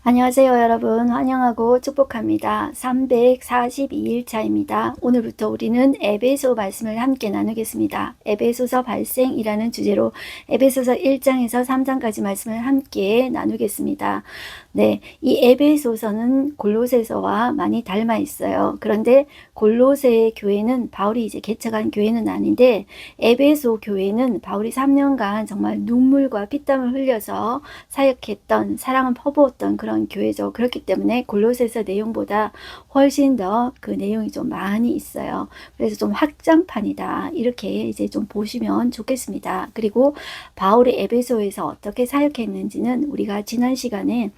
안녕하세요, 여러분. 환영하고 축복합니다. 342일차입니다. 오늘부터 우리는 에베소 말씀을 함께 나누겠습니다. 에베소서 발생이라는 주제로 에베소서 1장에서 3장까지 말씀을 함께 나누겠습니다. 네, 이 에베소서는 골로새서와 많이 닮아 있어요. 그런데 골로새 교회는 바울이 이제 개척한 교회는 아닌데, 에베소 교회는 바울이 3년간 정말 눈물과 피땀을 흘려서 사역했던, 사랑을 퍼부었던 그런 교회죠. 그렇기 때문에 골로새서 내용보다 훨씬 더 그 내용이 좀 많이 있어요. 그래서 좀 확장판이다, 이렇게 이제 좀 보시면 좋겠습니다. 그리고 바울이 에베소에서 어떻게 사역했는지는 우리가 지난 시간에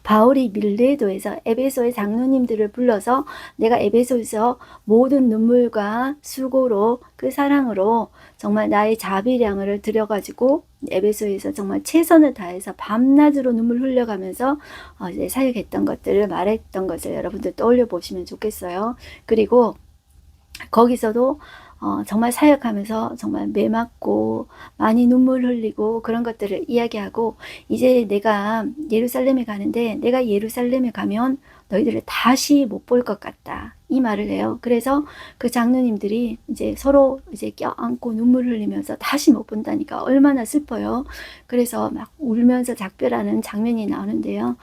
바울이 밀레도에서 에베소의 장로님들을 불러서 내가 에베소에서 모든 눈물과 수고로 그 사랑으로 정말 나의 자비량을 들여가지고 에베소에서 정말 최선을 다해서 밤낮으로 눈물 흘려가면서 이제 사역했던 것들을 말했던 것을 여러분들 떠올려 보시면 좋겠어요. 그리고 거기서도 정말 사역하면서 정말 매맞고 많이 눈물 흘리고 그런 것들을 이야기하고, 이제 내가 예루살렘에 가는데 내가 예루살렘에 가면 너희들을 다시 못 볼 것 같다, 이 말을 해요. 그래서 그 장로님들이 이제 서로 이제 껴안고 눈물 흘리면서 다시 못 본다니까 얼마나 슬퍼요. 그래서 막 울면서 작별하는 장면이 나오는데요.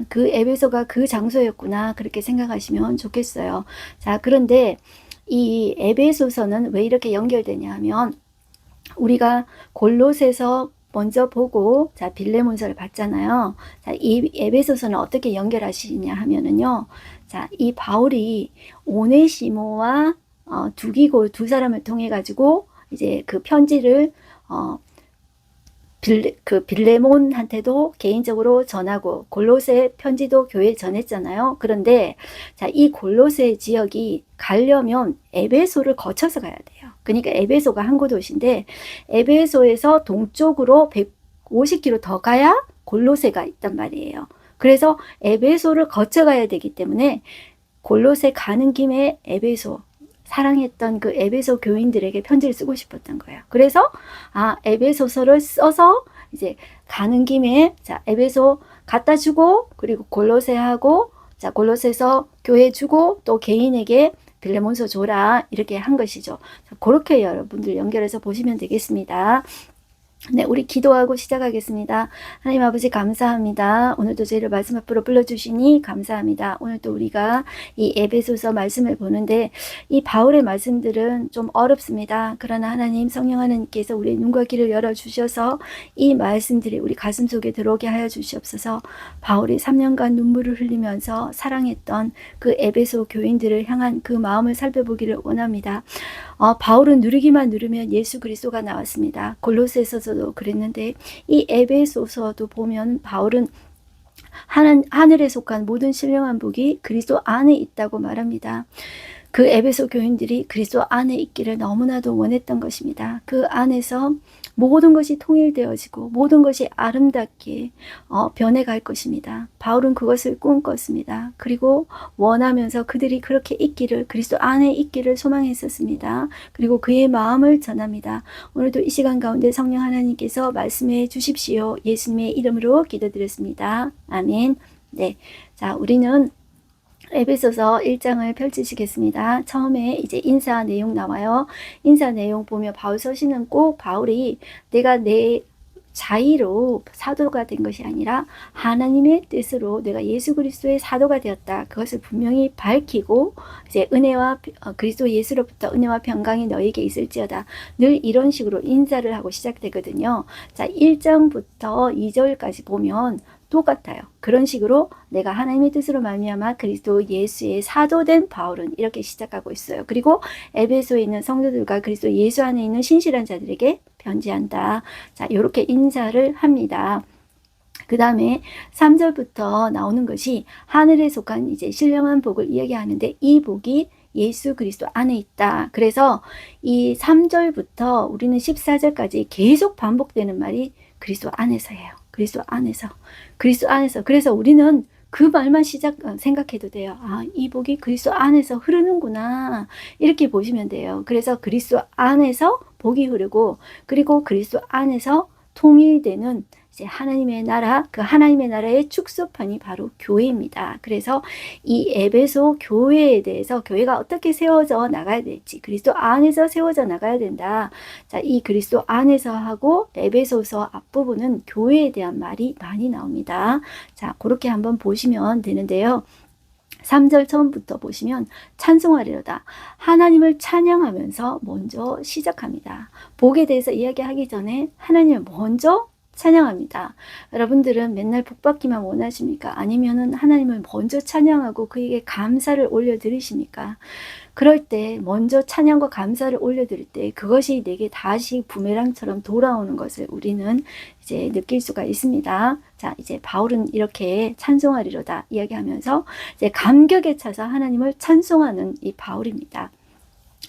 그 에베소가 그 장소였구나, 그렇게 생각하시면 좋겠어요. 자, 그런데 이 에베소서는 왜 이렇게 연결되냐 하면, 우리가 골로새서 먼저 보고 자 빌레몬서를 봤잖아요. 자, 이 에베소서는 어떻게 연결하시냐 하면은요. 자, 이 바울이 오네시모와 두기고 두 사람을 통해 가지고 이제 그 편지를 빌레몬한테도 개인적으로 전하고 골로새 편지도 교회에 전했잖아요. 그런데 자, 이 골로새 지역이 가려면 에베소를 거쳐서 가야 돼요. 그러니까 에베소가 항구 도시인데 에베소에서 동쪽으로 150km 더 가야 골로새가 있단 말이에요. 그래서 에베소를 거쳐 가야 되기 때문에 골로새 가는 김에 에베소, 사랑했던 그 에베소 교인들에게 편지를 쓰고 싶었던 거예요. 그래서 에베소서를 써서 이제 가는 김에 자 에베소 갖다 주고, 그리고 골로새하고 자 골로새서 교회 주고 또 개인에게 빌레몬서 줘라, 이렇게 한 것이죠. 자, 그렇게 여러분들 연결해서 보시면 되겠습니다. 네, 우리 기도하고 시작하겠습니다. 하나님 아버지, 감사합니다. 오늘도 저희를 말씀 앞으로 불러주시니 감사합니다. 오늘도 우리가 이 에베소서 말씀을 보는데 이 바울의 말씀들은 좀 어렵습니다. 그러나 하나님, 성령 하나님께서 우리의 눈과 귀를 열어주셔서 이 말씀들이 우리 가슴 속에 들어오게 하여 주시옵소서. 바울이 3년간 눈물을 흘리면서 사랑했던 그 에베소 교인들을 향한 그 마음을 살펴보기를 원합니다. 바울은 누리기만 누르면 예수 그리스도가 나왔습니다. 골로새서도 그랬는데 이 에베소서도 보면 바울은 하늘에 속한 모든 신령한 복이 그리스도 안에 있다고 말합니다. 그 에베소 교인들이 그리스도 안에 있기를 너무나도 원했던 것입니다. 그 안에서 모든 것이 통일되어지고 모든 것이 아름답게 변해갈 것입니다. 바울은 그것을 꿈꿨습니다. 그리고 원하면서 그들이 그렇게 있기를, 그리스도 안에 있기를 소망했었습니다. 그리고 그의 마음을 전합니다. 오늘도 이 시간 가운데 성령 하나님께서 말씀해 주십시오. 예수님의 이름으로 기도드렸습니다. 아멘. 네, 자, 우리는 에베소서 1장을 펼치시겠습니다. 처음에 이제 인사 내용 나와요. 인사 내용 보면 바울 서신은 꼭 바울이 내가 내 자의로 사도가 된 것이 아니라 하나님의 뜻으로 내가 예수 그리스도의 사도가 되었다, 그것을 분명히 밝히고, 이제 은혜와 그리스도 예수로부터 은혜와 평강이 너에게 있을지어다, 늘 이런 식으로 인사를 하고 시작되거든요. 자, 1장부터 2절까지 보면 똑같아요. 그런 식으로 내가 하나님의 뜻으로 말미암아 그리스도 예수의 사도된 바울은, 이렇게 시작하고 있어요. 그리고 에베소에 있는 성도들과 그리스도 예수 안에 있는 신실한 자들에게 편지한다. 자, 이렇게 인사를 합니다. 그 다음에 3절부터 나오는 것이 하늘에 속한 이제 신령한 복을 이야기하는데, 이 복이 예수 그리스도 안에 있다. 그래서 이 3절부터 우리는 14절까지 계속 반복되는 말이 그리스도 안에서예요. 그리스도 안에서, 그리스도 안에서. 그래서 우리는 그 말만 생각해도 돼요. 이 복이 그리스도 안에서 흐르는구나, 이렇게 보시면 돼요. 그래서 그리스도 안에서 복이 흐르고, 그리고 그리스도 안에서 통일되는 이제 하나님의 나라, 그 하나님의 나라의 축소판이 바로 교회입니다. 그래서 이 에베소 교회에 대해서 교회가 어떻게 세워져 나가야 될지, 그리스도 안에서 세워져 나가야 된다. 자, 이 그리스도 안에서 하고 에베소서 앞부분은 교회에 대한 말이 많이 나옵니다. 자, 그렇게 한번 보시면 되는데요. 3절 처음부터 보시면 찬송하리로다. 하나님을 찬양하면서 먼저 시작합니다. 복에 대해서 이야기하기 전에 하나님을 먼저 찬양합니다. 여러분들은 맨날 복 받기만 원하십니까? 아니면은 하나님을 먼저 찬양하고 그에게 감사를 올려드리십니까? 그럴 때 먼저 찬양과 감사를 올려드릴 때 그것이 내게 다시 부메랑처럼 돌아오는 것을 우리는 이제 느낄 수가 있습니다. 자, 이제 바울은 이렇게 찬송하리로다 이야기하면서 이제 감격에 차서 하나님을 찬송하는 이 바울입니다.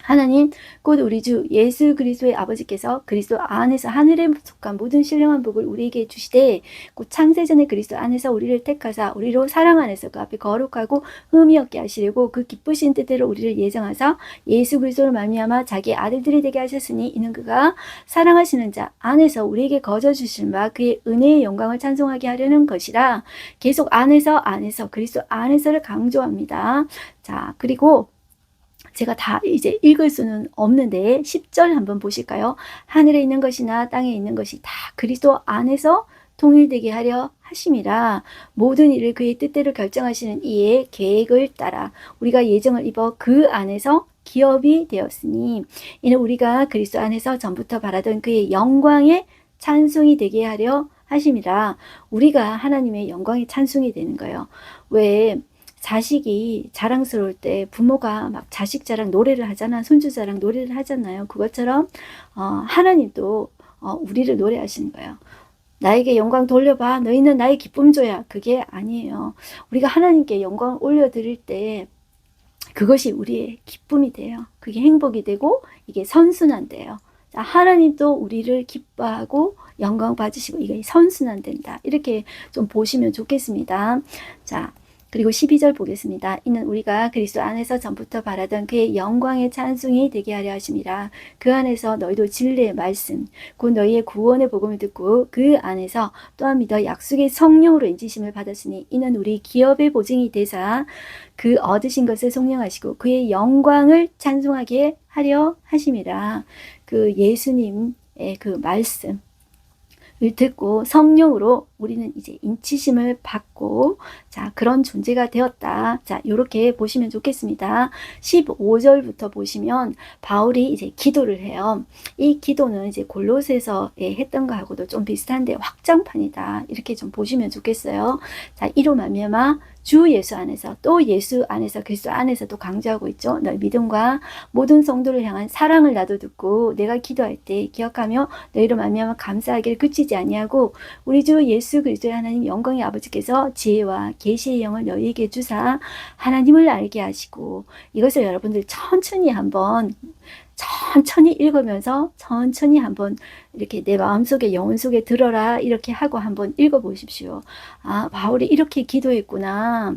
하나님 곧 우리 주 예수 그리스도의 아버지께서 그리스도 안에서 하늘에 속한 모든 신령한 복을 우리에게 주시되 곧 창세전에 그리스도 안에서 우리를 택하사 우리로 사랑 안에서 그 앞에 거룩하고 흠이 없게 하시려고 그 기쁘신 뜻대로 우리를 예정하사 예수 그리스도로 말미암아 자기의 아들들이 되게 하셨으니 이는 그가 사랑하시는 자 안에서 우리에게 거저 주신 바 그의 은혜의 영광을 찬송하게 하려는 것이라. 계속 안에서 그리스도 안에서를 강조합니다. 자, 그리고 제가 다 이제 읽을 수는 없는데 10절 한번 보실까요? 하늘에 있는 것이나 땅에 있는 것이 다 그리스도 안에서 통일되게 하려 하심이라. 모든 일을 그의 뜻대로 결정하시는 이의 계획을 따라 우리가 예정을 입어 그 안에서 기업이 되었으니 이는 우리가 그리스도 안에서 전부터 바라던 그의 영광의 찬송이 되게 하려 하심이라. 우리가 하나님의 영광의 찬송이 되는 거예요. 왜 자식이 자랑스러울 때 부모가 막 자식 자랑 노래를 하잖아. 손주 자랑 노래를 하잖아요. 그것처럼 하나님도 우리를 노래하시는 거예요. 나에게 영광 돌려봐. 너희는 나의 기쁨 줘야. 그게 아니에요. 우리가 하나님께 영광을 올려드릴 때 그것이 우리의 기쁨이 돼요. 그게 행복이 되고 이게 선순환돼요. 자, 하나님도 우리를 기뻐하고 영광 받으시고 이게 선순환된다. 이렇게 좀 보시면 좋겠습니다. 자, 그리고 12절 보겠습니다. 이는 우리가 그리스도 안에서 전부터 바라던 그의 영광의 찬송이 되게 하려 하심이라. 그 안에서 너희도 진리의 말씀 곧 너희의 구원의 복음을 듣고 그 안에서 또한 믿어 약속의 성령으로 인지심을 받았으니 이는 우리 기업의 보증이 되사 그 얻으신 것을 송영하시고 그의 영광을 찬송하게 하려 하심이라. 그 예수님의 그 말씀 을 듣고 성령으로 우리는 이제 인치심을 받고 자 그런 존재가 되었다. 자 이렇게 보시면 좋겠습니다. 15절부터 보시면 바울이 이제 기도를 해요. 이 기도는 이제 골로새서에 했던 거하고도 좀 비슷한데 확장판이다. 이렇게 좀 보시면 좋겠어요. 자 이로 말미암아 주 예수 안에서 또 예수 안에서 그리스도 안에서도 강조하고 있죠. 너희 믿음과 모든 성도를 향한 사랑을 나도 듣고 내가 기도할 때 기억하며 너희로 말미암아 감사하기를 그치지 아니하고 우리 주 예수 그리스도의 하나님 영광의 아버지께서 지혜와 계시의 영을 너희에게 주사 하나님을 알게 하시고 이것을 여러분들 천천히 읽으면서 천천히 한번 이렇게 내 마음속에 영혼 속에 들어라 이렇게 하고 한번 읽어보십시오. 아 바울이 이렇게 기도했구나.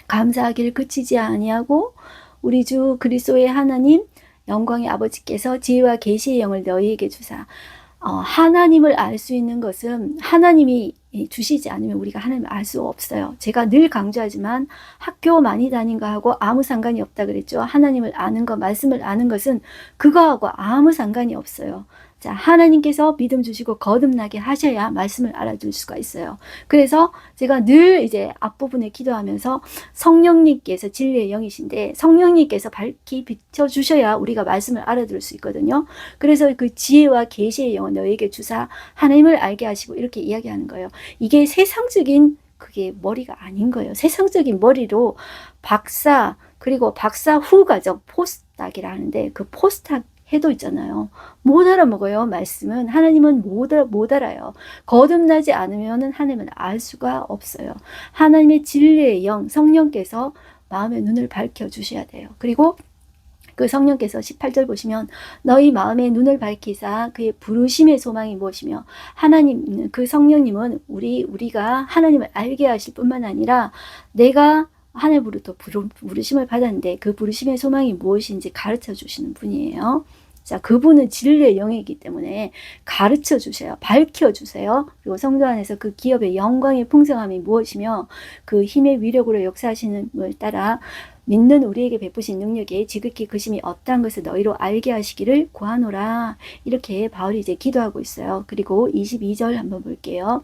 감사하기를 그치지 아니하고 우리 주 그리스도의 하나님 영광의 아버지께서 지혜와 계시의 영을 너희에게 주사. 하나님을 알 수 있는 것은 하나님이 주시지 않으면 우리가 하나님을 알 수 없어요. 제가 늘 강조하지만 학교 많이 다닌 거하고 아무 상관이 없다 그랬죠. 하나님을 아는 것, 말씀을 아는 것은 그거하고 아무 상관이 없어요. 자, 하나님께서 믿음 주시고 거듭나게 하셔야 말씀을 알아줄 수가 있어요. 그래서 제가 늘 이제 앞부분에 기도하면서 성령님께서 진리의 영이신데 성령님께서 밝히 비춰주셔야 우리가 말씀을 알아들을 수 있거든요. 그래서 그 지혜와 계시의 영을 너에게 주사 하나님을 알게 하시고 이렇게 이야기하는 거예요. 이게 세상적인 그게 머리가 아닌 거예요. 세상적인 머리로 박사 그리고 박사 후 과정 포스닥이라 하는데 그 포스닥 해도 있잖아요. 못 알아먹어요. 말씀은 하나님은 못 알아요. 거듭나지 않으면 하나님은 알 수가 없어요. 하나님의 진리의 영 성령께서 마음의 눈을 밝혀주셔야 돼요. 그리고 그 성령께서 18절 보시면 너희 마음의 눈을 밝히사 그의 부르심의 소망이 무엇이며 하나님 그 성령님은 우리가 하나님을 알게 하실 뿐만 아니라 내가 하늘부로부터 부르심을 받았는데 그 부르심의 소망이 무엇인지 가르쳐 주시는 분이에요. 자, 그분은 진리의 영이기 때문에 가르쳐 주세요. 밝혀 주세요. 그리고 성도 안에서 그 기업의 영광의 풍성함이 무엇이며 그 힘의 위력으로 역사하시는 걸 따라 믿는 우리에게 베푸신 능력에 지극히 그 심이 어떠한 것을 너희로 알게 하시기를 구하노라. 이렇게 바울이 이제 기도하고 있어요. 그리고 22절 한번 볼게요.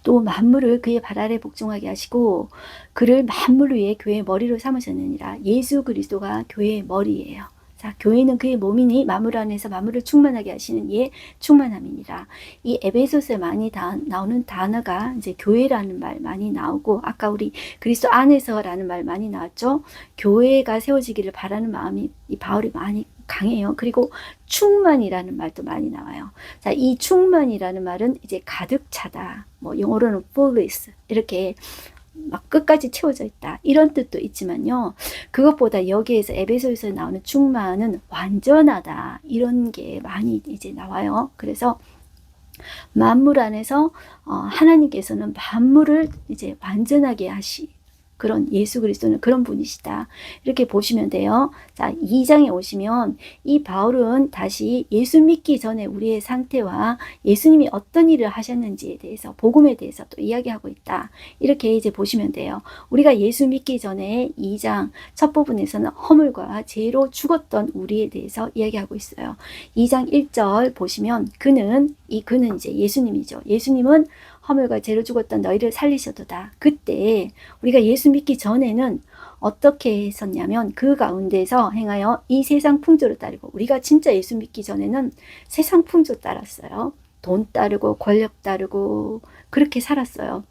또 만물을 그의 발 아래 복종하게 하시고 그를 만물 위에 교회의 머리로 삼으셨느니라. 예수 그리스도가 교회의 머리예요. 자, 교회는 그의 몸이니 만물 안에서 만물을 충만하게 하시는 이의 충만함이니라. 이 에베소서에 많이 나오는 단어가 이제 교회라는 말 많이 나오고, 아까 우리 그리스도 안에서라는 말 많이 나왔죠. 교회가 세워지기를 바라는 마음이 이 바울이 많이 강해요. 그리고 충만이라는 말도 많이 나와요. 자, 이 충만이라는 말은 이제 가득 차다. 뭐 영어로는 fullness 이렇게 막 끝까지 채워져 있다. 이런 뜻도 있지만요. 그것보다 여기에서 에베소에서 나오는 충만은 완전하다. 이런 게 많이 이제 나와요. 그래서 만물 안에서 하나님께서는 만물을 이제 완전하게 그런 예수 그리스도는 그런 분이시다. 이렇게 보시면 돼요. 자, 2장에 오시면 이 바울은 다시 예수 믿기 전에 우리의 상태와 예수님이 어떤 일을 하셨는지에 대해서, 복음에 대해서 또 이야기하고 있다. 이렇게 이제 보시면 돼요. 우리가 예수 믿기 전에 2장 첫 부분에서는 허물과 죄로 죽었던 우리에 대해서 이야기하고 있어요. 2장 1절 보시면 그는 이제 예수님이죠. 예수님은 허물과 죄로 죽었던 너희를 살리셔도다. 그때 우리가 예수 믿기 전에는 어떻게 했었냐면 그 가운데서 행하여 이 세상 풍조를 따르고, 우리가 진짜 예수 믿기 전에는 세상 풍조 따랐어요. 돈 따르고 권력 따르고 그렇게 살았어요.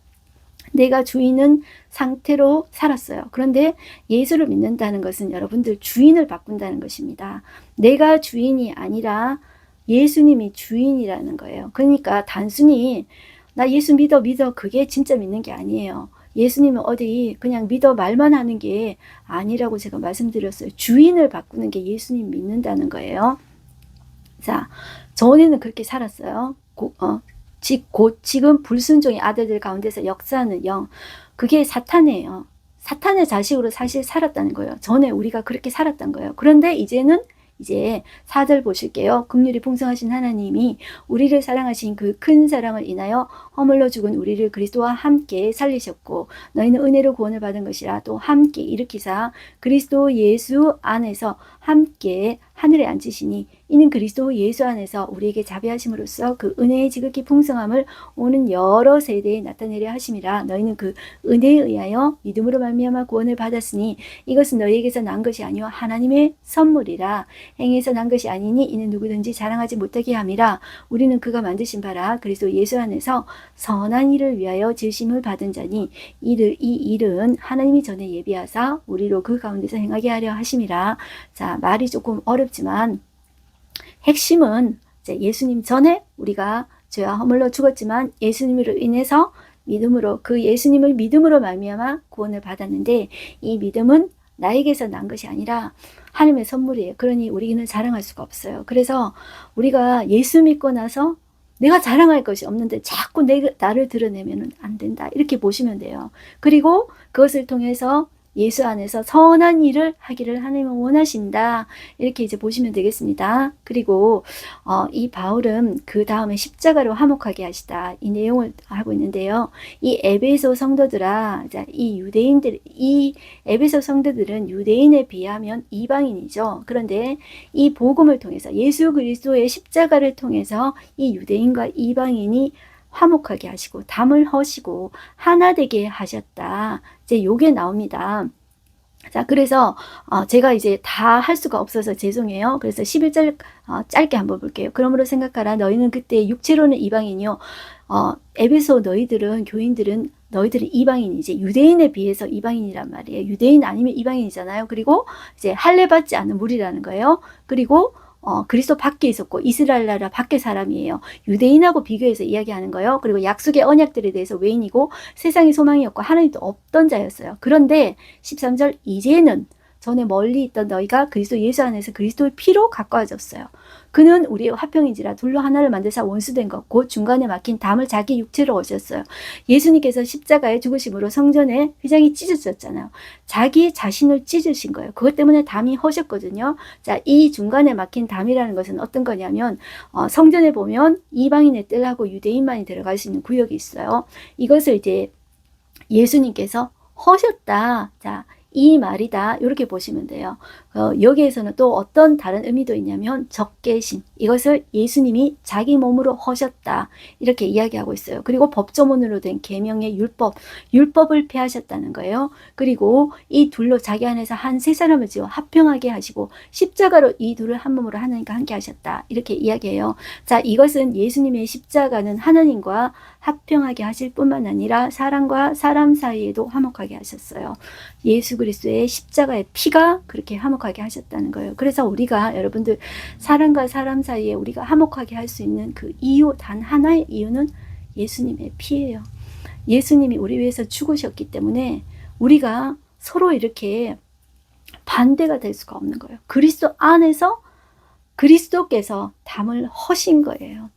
내가 주인은 상태로 살았어요. 그런데 예수를 믿는다는 것은 여러분들 주인을 바꾼다는 것입니다. 내가 주인이 아니라 예수님이 주인이라는 거예요. 그러니까 단순히 나 예수 믿어 그게 진짜 믿는 게 아니에요. 예수님은 어디 그냥 믿어 말만 하는 게 아니라고 제가 말씀드렸어요. 주인을 바꾸는 게 예수님 믿는다는 거예요. 자, 전에는 그렇게 살았어요. 지금 불순종의 아들들 가운데서 역사하는 영, 그게 사탄이에요. 사탄의 자식으로 사실 살았다는 거예요. 전에 우리가 그렇게 살았던 거예요. 그런데 이제는 이제 4절 보실게요. 긍휼이 풍성하신 하나님이 우리를 사랑하신 그 큰 사랑을 인하여 허물로 죽은 우리를 그리스도와 함께 살리셨고 너희는 은혜로 구원을 받은 것이라 또 함께 일으키사 그리스도 예수 안에서 함께 하늘에 앉으시니 이는 그리스도 예수 안에서 우리에게 자비하심으로써 그 은혜의 지극히 풍성함을 오는 여러 세대에 나타내려 하심이라. 너희는 그 은혜에 의하여 믿음으로 말미암아 구원을 받았으니 이것은 너희에게서 난 것이 아니요 하나님의 선물이라. 행해서 난 것이 아니니 이는 누구든지 자랑하지 못하게 함이라. 우리는 그가 만드신 바라 그리스도 예수 안에서 선한 일을 위하여 지으심을 받은 자니 이 일은 하나님이 전에 예비하사 우리로 그 가운데서 행하게 하려 하심이라. 자, 말이 조금 어렵지만 핵심은 이제 예수님 전에 우리가 죄와 허물로 죽었지만 예수님으로 인해서 믿음으로, 그 예수님을 믿음으로 말미암아 구원을 받았는데 이 믿음은 나에게서 난 것이 아니라 하나님의 선물이에요. 그러니 우리는 자랑할 수가 없어요. 그래서 우리가 예수 믿고 나서 내가 자랑할 것이 없는데 자꾸 나를 드러내면 안 된다. 이렇게 보시면 돼요. 그리고 그것을 통해서 예수 안에서 선한 일을 하기를 하나님은 원하신다. 이렇게 이제 보시면 되겠습니다. 그리고 이 바울은 그 다음에 십자가로 화목하게 하시다. 이 내용을 하고 있는데요. 이 에베소 성도들아, 이 에베소 성도들은 유대인에 비하면 이방인이죠. 그런데 이 복음을 통해서 예수 그리스도의 십자가를 통해서 이 유대인과 이방인이 화목하게 하시고 담을 허시고 하나 되게 하셨다. 이제 요게 나옵니다. 자, 그래서 제가 이제 다 할 수가 없어서 죄송해요. 그래서 11절 짧게 한번 볼게요. 그러므로 생각하라. 너희는 그때 육체로는 이방인이요. 에베소 교인들은 너희들은 이방인이지. 유대인에 비해서 이방인이란 말이에요. 유대인 아니면 이방인이잖아요. 그리고 이제 할례 받지 않는 무리라는 거예요. 그리고 그리스도 밖에 있었고 이스라엘 나라 밖에 사람이에요. 유대인하고 비교해서 이야기하는 거예요. 그리고 약속의 언약들에 대해서 외인이고 세상의 소망이었고 하나님도 없던 자였어요. 그런데 13절 이제는 전에 멀리 있던 너희가 그리스도 예수 안에서 그리스도의 피로 가까워졌어요. 그는 우리의 화평인지라 둘로 하나를 만드사 원수된 것 곧 중간에 막힌 담을 자기 육체로 오셨어요. 예수님께서 십자가에 죽으심으로 성전에 휘장이 찢어졌잖아요. 자기 자신을 찢으신 거예요. 그것 때문에 담이 허셨거든요. 자, 이 중간에 막힌 담이라는 것은 어떤 거냐면 성전에 보면 이방인의 뜰하고 유대인만이 들어갈 수 있는 구역이 있어요. 이것을 이제 예수님께서 허셨다. 자, 이 말이다. 이렇게 보시면 돼요. 여기에서는 또 어떤 다른 의미도 있냐면 적개심. 이것을 예수님이 자기 몸으로 허셨다. 이렇게 이야기하고 있어요. 그리고 법조문으로 된 계명의 율법을 폐하셨다는 거예요. 그리고 이 둘로 자기 안에서 한 세 사람을 지어 합평하게 하시고 십자가로 이 둘을 한 몸으로 하나님과 함께 하셨다. 이렇게 이야기해요. 자, 이것은 예수님의 십자가는 하나님과 합평하게 하실 뿐만 아니라 사람과 사람 사이에도 화목하게 하셨어요. 예수 그리스도의 십자가의 피가 그렇게 화목하게 하셨다는 거예요. 그래서 우리가 여러분들 사람과 사람 사이에 우리가 화목하게 할 수 있는 그 이유, 단 하나의 이유는 예수님의 피예요. 예수님이 우리 위해서 죽으셨기 때문에 우리가 서로 이렇게 반대가 될 수가 없는 거예요. 그리스도 안에서 그리스도께서 담을 허신 거예요.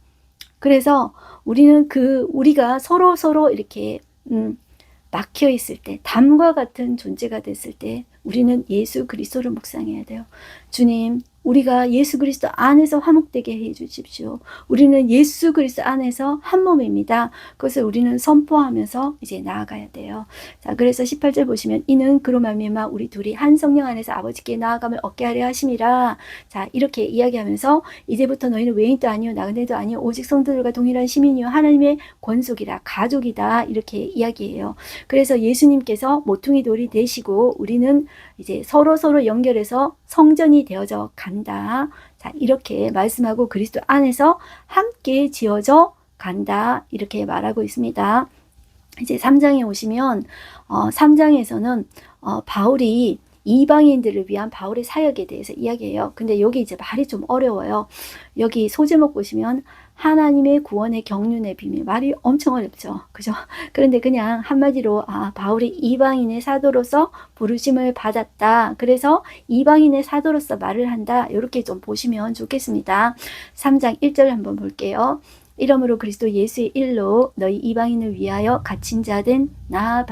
그래서 우리는 우리가 서로 이렇게 막혀 있을 때, 담과 같은 존재가 됐을 때 우리는 예수 그리스도를 묵상해야 돼요. 주님, 우리가 예수 그리스도 안에서 화목되게 해 주십시오. 우리는 예수 그리스도 안에서 한 몸입니다. 그것을 우리는 선포하면서 이제 나아가야 돼요. 자, 그래서 18절 보시면 이는 그로 말미암아 우리 둘이 한 성령 안에서 아버지께 나아감을 얻게 하려 하심이라. 자, 이렇게 이야기하면서 이제부터 너희는 외인도 아니요 나그네도 아니요 오직 성도들과 동일한 시민이요 하나님의 권속이라 가족이다. 이렇게 이야기해요. 그래서 예수님께서 모퉁이 돌이 되시고 우리는 이제 서로 연결해서 성전이 되어져 간다. 자, 이렇게 말씀하고 그리스도 안에서 함께 지어져 간다. 이렇게 말하고 있습니다. 이제 3장에 오시면 3장에서는 바울이 이방인들을 위한 바울의 사역에 대해서 이야기해요. 근데 여기 이제 말이 좀 어려워요. 여기 소제목 보시면 하나님의 구원의 경륜의 비밀. 말이 엄청 어렵죠. 그죠? 그런데 그냥 한마디로 바울이 이방인의 사도로서 부르심을 받았다. 그래서 이방인의 사도로서 말을 한다. 이렇게 좀 보시면 좋겠습니다. 3장 1절 한번 볼게요. 이러므로 그리스도 예수의 일로 너희 이방인을 위하여 갇힌 자 된 나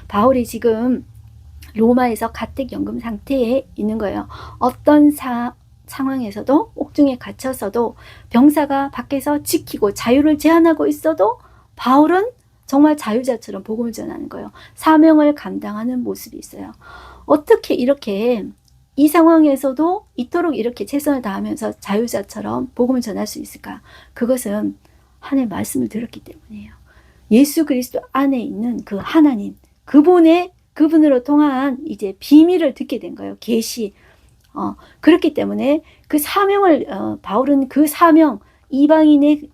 바울이 지금 로마에서 가택연금 상태에 있는 거예요. 어떤 상황에서도 옥중에 갇혀서도 병사가 밖에서 지키고 자유를 제한하고 있어도 바울은 정말 자유자처럼 복음을 전하는 거예요. 사명을 감당하는 모습이 있어요. 어떻게 이렇게 이 상황에서도 이토록 이렇게 최선을 다하면서 자유자처럼 복음을 전할 수 있을까? 그것은 하나님의 말씀을 들었기 때문이에요. 예수 그리스도 안에 있는 그 하나님, 그분으로 통한 이제 비밀을 듣게 된 거예요. 계시. 그렇기 때문에 그 사명을 바울은 그 사명, 이방인의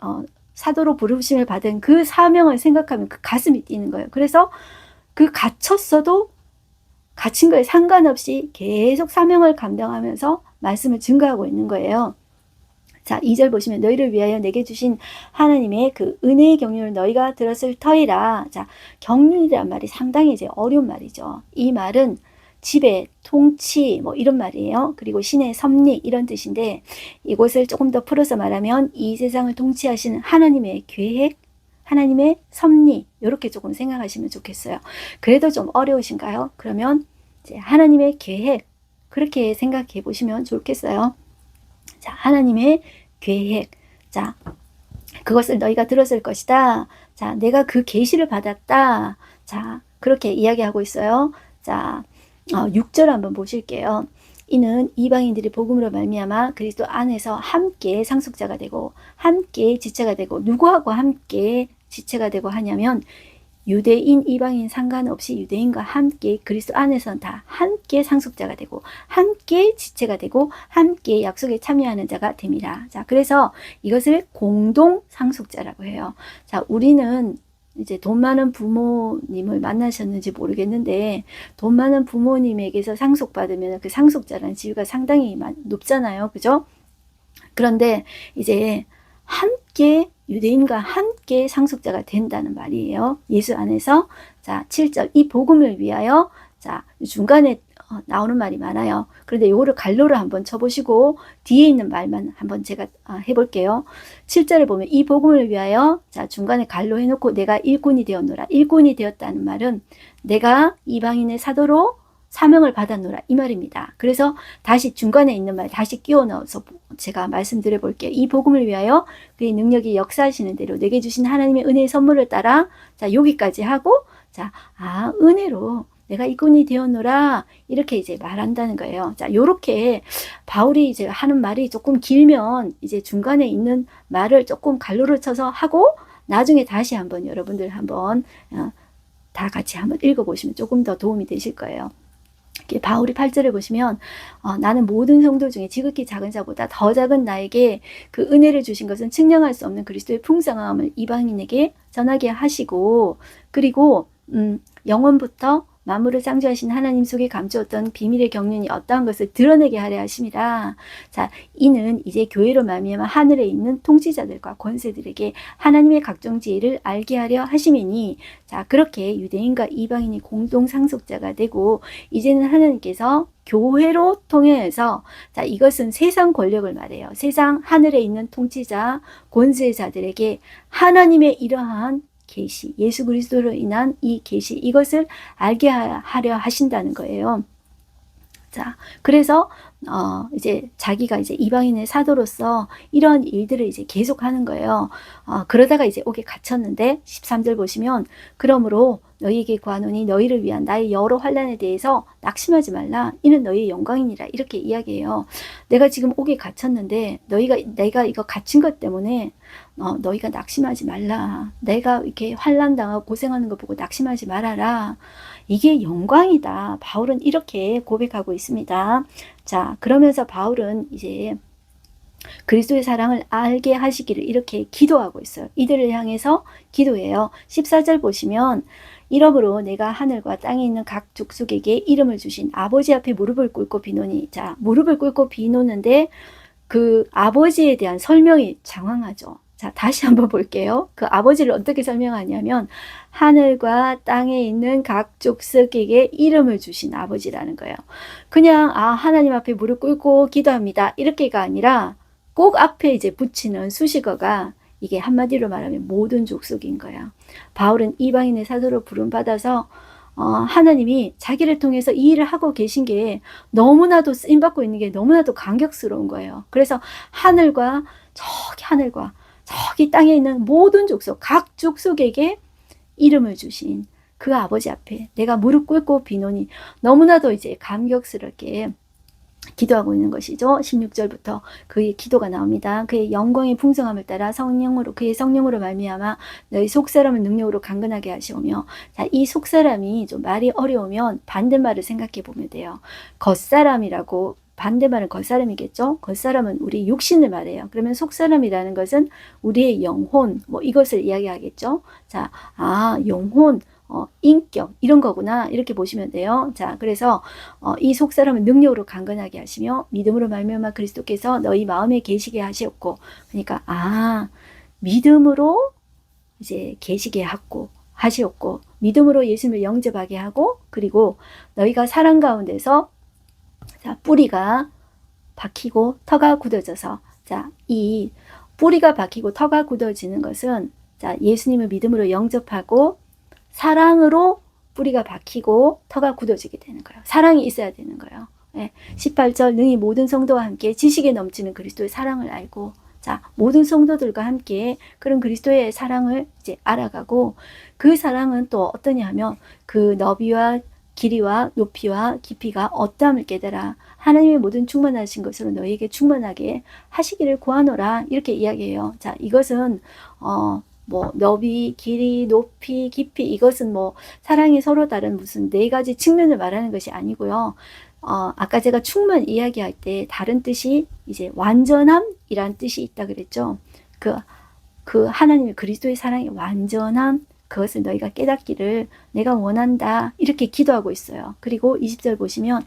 사도로 부르심을 받은 그 사명을 생각하면 그 가슴이 뛰는 거예요. 그래서 그 갇혔어도 갇힌 거에 상관없이 계속 사명을 감당하면서 말씀을 증거하고 있는 거예요. 자, 2절 보시면 너희를 위하여 내게 주신 하나님의 그 은혜의 경륜을 너희가 들었을 터이라. 자, 경륜이란 말이 상당히 이제 어려운 말이죠. 이 말은 지배, 통치 뭐 이런 말이에요. 그리고 신의 섭리 이런 뜻인데 이것을 조금 더 풀어서 말하면 이 세상을 통치하시는 하나님의 계획, 하나님의 섭리 이렇게 조금 생각하시면 좋겠어요. 그래도 좀 어려우신가요? 그러면 이제 하나님의 계획 그렇게 생각해 보시면 좋겠어요. 자, 하나님의 계획. 자, 그것을 너희가 들었을 것이다. 자, 내가 그 계시를 받았다. 자, 그렇게 이야기하고 있어요. 자, 6절 한번 보실게요. 이는 이방인들이 복음으로 말미암아 그리스도 안에서 함께 상속자가 되고 함께 지체가 되고 누구하고 함께 지체가 되고 하냐면 유대인 이방인 상관없이 유대인과 함께 그리스도 안에서는 다 함께 상속자가 되고 함께 지체가 되고 함께 약속에 참여하는 자가 됨이라. 자, 그래서 이것을 공동 상속자라고 해요. 자, 우리는 이제 돈 많은 부모님을 만나셨는지 모르겠는데 돈 많은 부모님에게서 상속받으면 그 상속자라는 지위가 상당히 높잖아요. 그죠? 그런데 이제 함께 유대인과 함께 상속자가 된다는 말이에요. 예수 안에서. 자, 7절 이 복음을 위하여 자, 중간에 나오는 말이 많아요. 그런데 요거를 갈로를 한번 쳐보시고 뒤에 있는 말만 한번 제가 해볼게요. 7절을 보면 이 복음을 위하여, 자, 중간에 갈로 해놓고 내가 일꾼이 되었노라. 일꾼이 되었다는 말은 내가 이방인의 사도로 사명을 받았노라, 이 말입니다. 그래서 다시 중간에 있는 말 다시 끼워 넣어서 제가 말씀드려 볼게요. 이 복음을 위하여 그의 능력이 역사하시는 대로 내게 주신 하나님의 은혜의 선물을 따라, 자, 여기까지 하고, 자, 은혜로 내가 일꾼이 되었노라, 이렇게 이제 말한다는 거예요. 자, 요렇게 바울이 이제 하는 말이 조금 길면 이제 중간에 있는 말을 조금 갈로를 쳐서 하고, 나중에 다시 한번 여러분들 한번 다 같이 한번 읽어보시면 조금 더 도움이 되실 거예요. 바울이 8절을 보시면 나는 모든 성도 중에 지극히 작은 자보다 더 작은 나에게 그 은혜를 주신 것은 측량할 수 없는 그리스도의 풍성함을 이방인에게 전하게 하시고, 그리고 영원부터 만물을 창조하신 하나님 속에 감추었던 비밀의 경륜이 어떠한 것을 드러내게 하려 하심이라. 자, 이는 이제 교회로 말미암아 하늘에 있는 통치자들과 권세들에게 하나님의 각종 지혜를 알게 하려 하심이니, 자, 그렇게 유대인과 이방인이 공동 상속자가 되고, 이제는 하나님께서 교회로 통해서, 자, 이것은 세상 권력을 말해요. 세상 하늘에 있는 통치자, 권세자들에게 하나님의 이러한 계시, 예수 그리스도로 인한 이 계시, 이것을 알게 하려 하신다는 거예요. 자, 그래서 이제 자기가 이제 이방인의 사도로서 이런 일들을 이제 계속 하는 거예요. 그러다가 이제 옥에 갇혔는데 13절 보시면 그러므로 너희에게 구하노니 너희를 위한 나의 여러 환난에 대해서 낙심하지 말라. 이는 너희의 영광이니라. 이렇게 이야기해요. 내가 지금 옥에 갇혔는데 내가 이거 갇힌 것 때문에 너희가 낙심하지 말라. 내가 이렇게 환난 당하고 고생하는 거 보고 낙심하지 말아라. 이게 영광이다. 바울은 이렇게 고백하고 있습니다. 자, 그러면서 바울은 이제 그리스도의 사랑을 알게 하시기를 이렇게 기도하고 있어요. 이들을 향해서 기도해요. 14절 보시면 이러므로 내가 하늘과 땅에 있는 각 족속에게 이름을 주신 아버지 앞에 무릎을 꿇고 비노니, 자, 무릎을 꿇고 비노는데 그 아버지에 대한 설명이 장황하죠. 자, 다시 한번 볼게요. 그 아버지를 어떻게 설명하냐면 하늘과 땅에 있는 각 족속에게 이름을 주신 아버지라는 거예요. 그냥 하나님 앞에 무릎 꿇고 기도합니다, 이렇게가 아니라 꼭 앞에 이제 붙이는 수식어가 이게 한마디로 말하면 모든 족속인 거야. 바울은 이방인의 사도로 부름받아서 하나님이 자기를 통해서 이 일을 하고 계신 게 너무나도 쓰임받고 있는 게 너무나도 감격스러운 거예요. 그래서 하늘과 저기 땅에 있는 모든 족속, 각 족속에게 이름을 주신 그 아버지 앞에 내가 무릎 꿇고 비노니, 너무나도 이제 감격스럽게 기도하고 있는 것이죠. 16절부터 그의 기도가 나옵니다. 그의 영광의 풍성함을 따라 그의 성령으로 말미암아 너희 속사람을 능력으로 강건하게 하시오며, 자, 이 속사람이 좀 말이 어려우면 반대말을 생각해 보면 돼요. 겉사람이라고, 반대말은 겉사람이겠죠. 겉사람은 우리 육신을 말해요. 그러면 속사람이라는 것은 우리의 영혼, 뭐 이것을 이야기하겠죠. 자, 영혼, 인격, 이런 거구나, 이렇게 보시면 돼요. 자, 그래서 이 속사람은 능력으로 강건하게 하시며 믿음으로 말미암아 그리스도께서 너희 마음에 계시게 하셨고, 그러니까 믿음으로 이제 계시게 하셨고, 믿음으로 예수님을 영접하게 하고, 그리고 너희가 사랑 가운데서, 자, 뿌리가 박히고 터가 굳어져서, 자, 이 뿌리가 박히고 터가 굳어지는 것은, 자, 예수님을 믿음으로 영접하고 사랑으로 뿌리가 박히고 터가 굳어지게 되는 거예요. 사랑이 있어야 되는 거예요. 18절 능히 모든 성도와 함께 지식에 넘치는 그리스도의 사랑을 알고, 자, 모든 성도들과 함께 그런 그리스도의 사랑을 이제 알아가고, 그 사랑은 또 어떠냐 하면 그 너비와 길이와 높이와 깊이가 어떠함을 깨달아 하나님의 모든 충만하신 것으로 너희에게 충만하게 하시기를 구하노라, 이렇게 이야기해요. 자, 이것은 뭐 너비, 길이, 높이, 깊이, 이것은 뭐 사랑이 서로 다른 무슨 네 가지 측면을 말하는 것이 아니고요. 아까 제가 충만 이야기할 때 다른 뜻이 이제 완전함이란 뜻이 있다 그랬죠. 그 하나님의 그리스도의 사랑의 완전함, 그것을 너희가 깨닫기를 내가 원한다, 이렇게 기도하고 있어요. 그리고 20절 보시면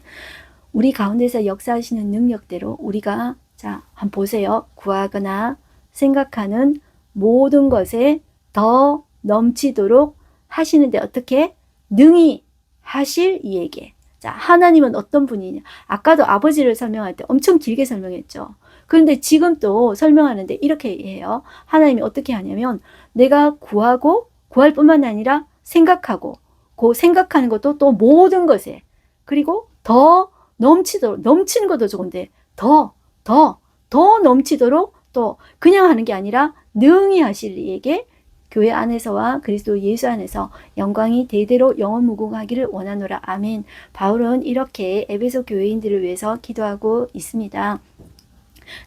우리 가운데서 역사하시는 능력대로 우리가, 자, 한번 보세요. 구하거나 생각하는 모든 것에 더 넘치도록 하시는데 어떻게? 능히 하실 이에게. 자, 하나님은 어떤 분이냐? 아까도 아버지를 설명할 때 엄청 길게 설명했죠. 그런데 지금 또 설명하는데 이렇게 해요. 하나님이 어떻게 하냐면 내가 구하고 구할 뿐만 아니라 생각하고 그 생각하는 것도 또 모든 것에 그리고 더 넘치도록 넘치는 것도 좋은데 더 넘치도록 또 그냥 하는 게 아니라 능히 하실 이에게 교회 안에서와 그리스도 예수 안에서 영광이 대대로 영원무궁하기를 원하노라. 아멘. 바울은 이렇게 에베소 교회인들을 위해서 기도하고 있습니다.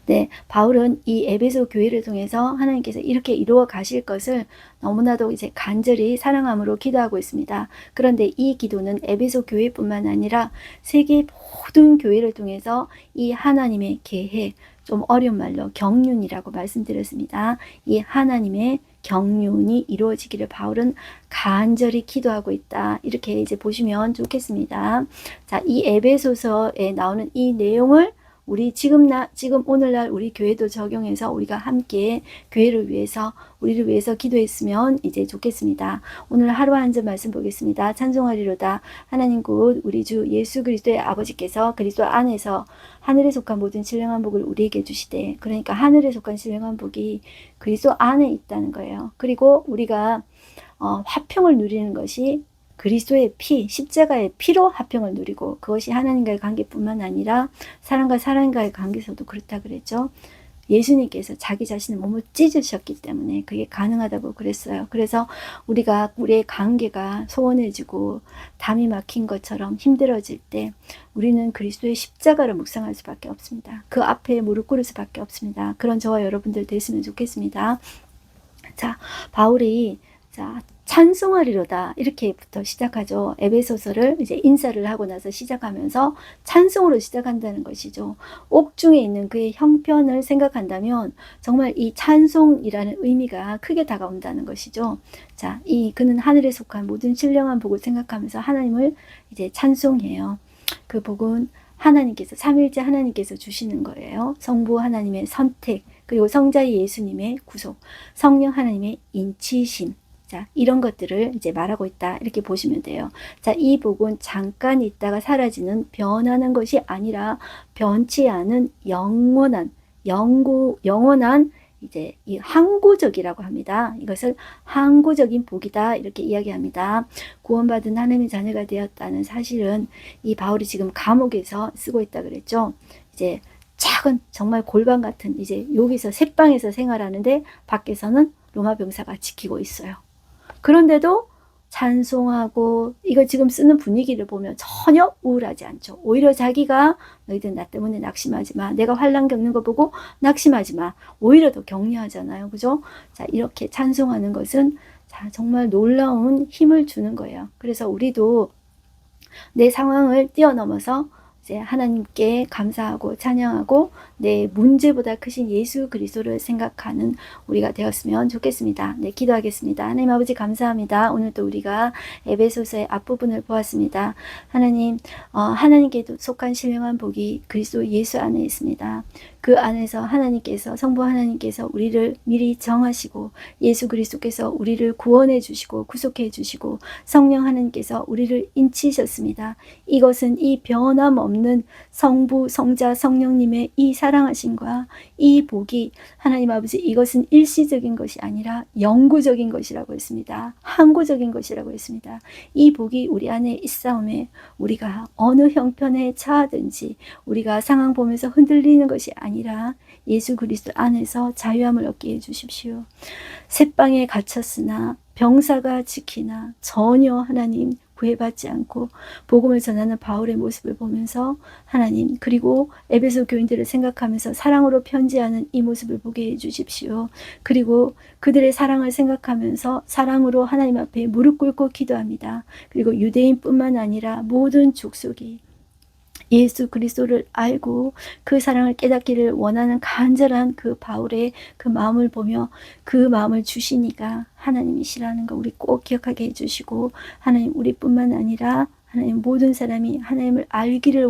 네, 바울은 이 에베소 교회를 통해서 하나님께서 이렇게 이루어 가실 것을 너무나도 이제 간절히 사랑함으로 기도하고 있습니다. 그런데 이 기도는 에베소 교회뿐만 아니라 세계 모든 교회를 통해서 이 하나님의 계획, 좀 어려운 말로 경륜이라고 말씀드렸습니다. 이 하나님의 경륜이 이루어지기를 바울은 간절히 기도하고 있다. 이렇게 이제 보시면 좋겠습니다. 자, 이 에베소서에 나오는 이 내용을 우리 지금 오늘날 우리 교회도 적용해서 우리가 함께 교회를 위해서 우리를 위해서 기도했으면 이제 좋겠습니다. 오늘 하루 한 점 말씀 보겠습니다. 찬송하리로다. 하나님 곧 우리 주 예수 그리스도의 아버지께서 그리스도 안에서 하늘에 속한 모든 신령한 복을 우리에게 주시되, 그러니까 하늘에 속한 신령한 복이 그리스도 안에 있다는 거예요. 그리고 우리가 화평을 누리는 것이 그리스도의 피, 십자가의 피로 화평을 누리고, 그것이 하나님과의 관계뿐만 아니라 사람과 사람과의 관계에서도 그렇다 그랬죠. 예수님께서 자기 자신의 몸을 찢으셨기 때문에 그게 가능하다고 그랬어요. 그래서 우리가 우리의 관계가 소원해지고 담이 막힌 것처럼 힘들어질 때 우리는 그리스도의 십자가를 묵상할 수밖에 없습니다. 그 앞에 무릎 꿇을 수밖에 없습니다. 그런 저와 여러분들 됐으면 좋겠습니다. 자, 바울이 찬송하리로다 이렇게부터 시작하죠. 에베소서를 이제 인사를 하고 나서 시작하면서 찬송으로 시작한다는 것이죠. 옥중에 있는 그의 형편을 생각한다면 정말 이 찬송이라는 의미가 크게 다가온다는 것이죠. 자, 그는 하늘에 속한 모든 신령한 복을 생각하면서 하나님을 이제 찬송해요. 그 복은 하나님께서, 삼위일체 하나님께서 주시는 거예요. 성부 하나님의 선택, 그리고 성자 예수님의 구속, 성령 하나님의 인치심, 자, 이런 것들을 이제 말하고 있다. 이렇게 보시면 돼요. 자, 이 복은 잠깐 있다가 사라지는 변하는 것이 아니라 변치 않은 영원한 이제 이 항구적이라고 합니다. 이것을 항구적인 복이다. 이렇게 이야기합니다. 구원받은 하나님의 자녀가 되었다는 사실은 이 바울이 지금 감옥에서 쓰고 있다 그랬죠. 이제 작은 정말 골방 같은 이제 여기서 새방에서 생활하는데 밖에서는 로마 병사가 지키고 있어요. 그런데도 찬송하고 이거 지금 쓰는 분위기를 보면 전혀 우울하지 않죠. 오히려 자기가 너희들 나 때문에 낙심하지 마. 내가 환난 겪는 거 보고 낙심하지 마. 오히려 더 격려하잖아요. 그죠? 자, 이렇게 찬송하는 것은 정말 놀라운 힘을 주는 거예요. 그래서 우리도 내 상황을 뛰어넘어서 이제 하나님께 감사하고 찬양하고 내 문제보다 크신 예수 그리스도를 생각하는 우리가 되었으면 좋겠습니다. 네, 기도하겠습니다. 하나님 아버지 감사합니다. 오늘도 우리가 에베소서의 앞부분을 보았습니다. 하나님, 하나님께 속한 신령한 복이 그리스도 예수 안에 있습니다. 그 안에서 하나님께서, 성부 하나님께서 우리를 미리 정하시고 예수 그리스도께서 우리를 구원해 주시고 구속해 주시고 성령 하나님께서 우리를 인치셨습니다. 이것은 이 변함없는 성부, 성자, 성령님의 이 사랑하심과 이 복이 하나님 아버지, 이것은 일시적인 것이 아니라 영구적인 것이라고 했습니다. 항구적인 것이라고 했습니다. 이 복이 우리 안에 있사오매 우리가 어느 형편에 처하든지 우리가 상황 보면서 흔들리는 것이 아니라 예수 그리스도 안에서 자유함을 얻게 해주십시오. 새방에 갇혔으나 병사가 지키나 전혀 하나님 구애받지 않고 복음을 전하는 바울의 모습을 보면서 하나님, 그리고 에베소 교인들을 생각하면서 사랑으로 편지하는 이 모습을 보게 해주십시오. 그리고 그들의 사랑을 생각하면서 사랑으로 하나님 앞에 무릎 꿇고 기도합니다. 그리고 유대인뿐만 아니라 모든 족속이 예수 그리스도를 알고 그 사랑을 깨닫기를 원하는 간절한 그 바울의 그 마음을 보며 그 마음을 주시니까 하나님이시라는 거 우리 꼭 기억하게 해주시고, 하나님 우리뿐만 아니라 하나님, 모든 사람이 하나님을 알기를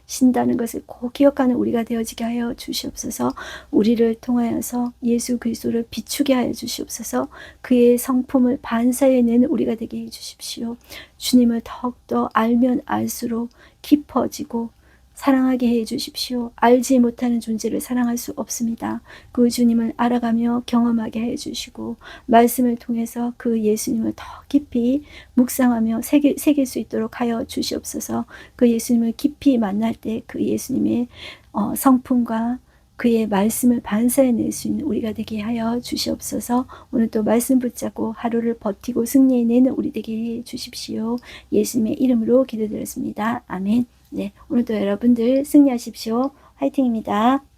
신다는 것을 꼭 기억하는 우리가 되어지게 하여 주시옵소서. 우리를 통하여서 예수 그리스도를 비추게 하여 주시옵소서. 그의 성품을 반사해내는 우리가 되게 해 주십시오. 주님을 더욱더 알면 알수록 깊어지고 사랑하게 해 주십시오. 알지 못하는 존재를 사랑할 수 없습니다. 그 주님을 알아가며 경험하게 해 주시고 말씀을 통해서 그 예수님을 더 깊이 묵상하며 새길 수 있도록 하여 주시옵소서. 그 예수님을 깊이 만날 때 그 예수님의 성품과 그의 말씀을 반사해낼 수 있는 우리가 되게 하여 주시옵소서. 오늘 또 말씀 붙잡고 하루를 버티고 승리해내는 우리 되게 해 주십시오. 예수님의 이름으로 기도드렸습니다. 아멘. 네, 오늘도 여러분들 승리하십시오. 화이팅입니다.